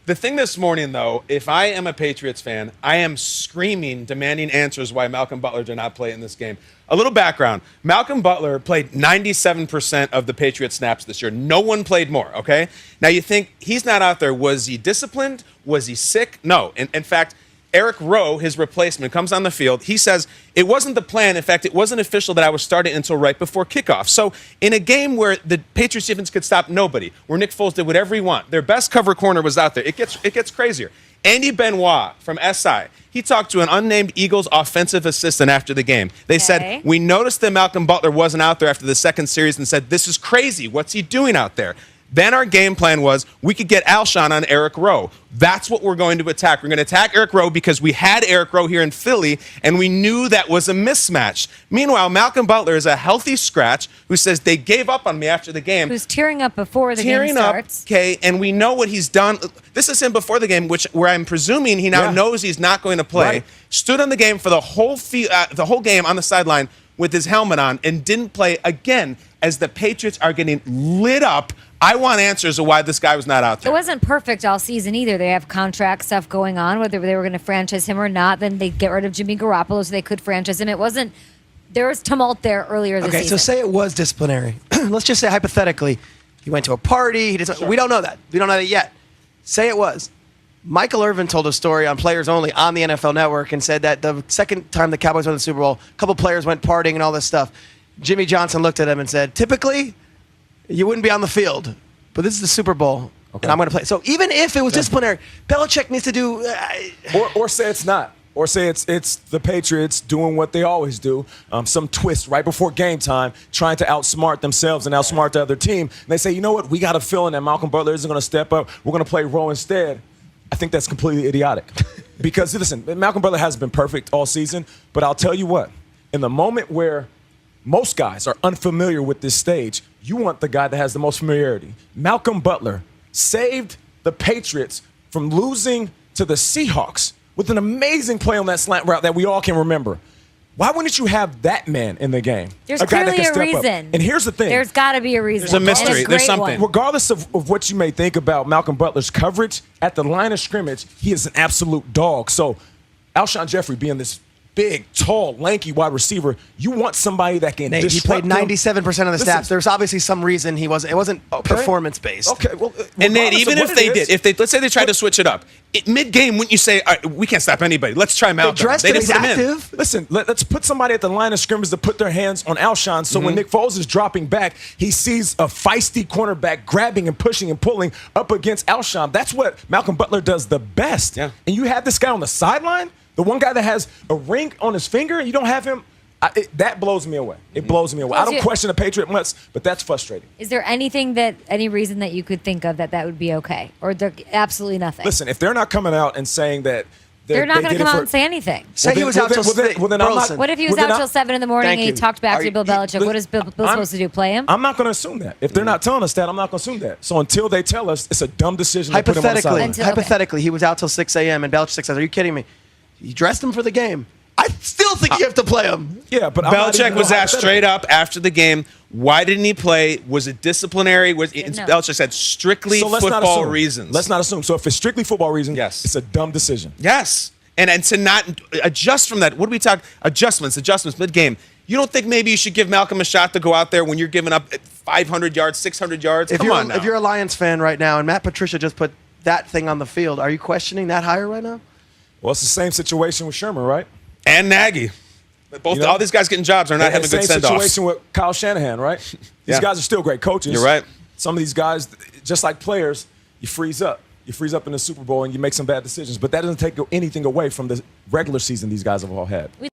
The thing this morning, though, if I am a Patriots fan, I am screaming, demanding answers why Malcolm Butler did not play in this game. A little background. Malcolm Butler played 97% of the Patriots snaps this year. No one played more, okay? Now, you think he's not out there. Was he disciplined? Was he sick? No. In fact, Eric Rowe, his replacement, comes on the field. He says, it wasn't the plan. In fact, it wasn't official that I was starting until right before kickoff. So in a game where the Patriots defense could stop nobody, where Nick Foles did whatever he wanted, their best cover corner was out there. It gets crazier. Andy Benoit from SI, he talked to an unnamed Eagles offensive assistant after the game. They said, we noticed that Malcolm Butler wasn't out there after the second series and said, this is crazy. What's he doing out there? Then our game plan was we could get Alshon on Eric Rowe. That's what we're going to attack. We're going to attack Eric Rowe because we had Eric Rowe here in Philly, and we knew that was a mismatch. Meanwhile, Malcolm Butler is a healthy scratch who says they gave up on me after the game. Who's tearing up before the game starts. Okay, and we know what he's done. This is him before the game, where I'm presuming he now knows he's not going to play. Right. Stood on the game for the whole game on the sideline with his helmet on and didn't play again as the Patriots are getting lit up. I want answers of why this guy was not out there. It wasn't perfect all season either. They have contract stuff going on, whether they were going to franchise him or not. Then they get rid of Jimmy Garoppolo so they could franchise him. It wasn't. There was tumult there earlier this season. Okay, so say it was disciplinary. Let's just say hypothetically, he went to a party. We don't know that. We don't know that yet. Say it was. Michael Irvin told a story on Players Only on the NFL Network and said that the second time the Cowboys won the Super Bowl, a couple players went partying and all this stuff. Jimmy Johnson looked at him and said, typically, you wouldn't be on the field, but this is the Super Bowl, and I'm going to play. So even if it was disciplinary, Belichick needs to do... Or say it's not. Or say it's the Patriots doing what they always do, some twist right before game time, trying to outsmart themselves and outsmart the other team. And they say, you know what, we got a feeling that Malcolm Butler isn't going to step up. We're going to play Rowe instead. I think that's completely idiotic. Because, listen, Malcolm Butler hasn't been perfect all season, but I'll tell you what, in the moment where most guys are unfamiliar with this stage, you want the guy that has the most familiarity. Malcolm Butler saved the Patriots from losing to the Seahawks with an amazing play on that slant route that we all can remember. Why wouldn't you have that man in the game? There's clearly a reason. And here's the thing. There's got to be a reason. There's a mystery. There's something. Regardless of what you may think about Malcolm Butler's coverage, at the line of scrimmage, he is an absolute dog. So Alshon Jeffrey being this big, tall, lanky wide receiver, you want somebody that can Nate, he played 97% of the snaps. There's obviously some reason he wasn't. It wasn't performance-based. Okay, well, and Nate, even if they did, let's say they tried to switch it up, mid-game, wouldn't you say, all right, we can't stop anybody, let's try Malcolm? They didn't put him in. Listen, let's put somebody at the line of scrimmage to put their hands on Alshon, so when Nick Foles is dropping back, he sees a feisty cornerback grabbing and pushing and pulling up against Alshon. That's what Malcolm Butler does the best. Yeah. And you have this guy on the sideline, the one guy that has a ring on his finger, and you don't have him. That blows me away. It blows me away. I don't question the Patriot much, but that's frustrating. Is there any reason that you could think of that would be okay? Or absolutely nothing? Listen, if they're not coming out and saying that they're not going to come out and say anything. Say he was out till 6. What if he was out till 7 in the morning and he talked back to Bill Belichick? What is Bill supposed to do, play him? I'm not going to assume that. If they're not telling us that, I'm not going to assume that. So until they tell us, it's a dumb decision to put him on the sideline. Hypothetically, he was out till 6 a.m. and Belichick says, are you kidding me? You dressed him for the game. I still think you have to play him. Yeah, but Belichick was asked straight up after the game, why didn't he play? Was it disciplinary? Belichick said strictly football reasons. Let's not assume. So if it's strictly football reasons, yes, it's a dumb decision. Yes. And to not adjust from that, what do we talk? Adjustments mid-game. You don't think maybe you should give Malcolm a shot to go out there when you're giving up 500 yards, 600 yards? If you're a Lions fan right now and Matt Patricia just put that thing on the field, are you questioning that hire right now? Well, it's the same situation with Sherman, right? And Nagy. All these guys getting jobs are not having good send-offs. Same situation with Kyle Shanahan, right? These guys are still great coaches. You're right. Some of these guys, just like players, you freeze up. You freeze up in the Super Bowl and you make some bad decisions. But that doesn't take anything away from the regular season these guys have all had.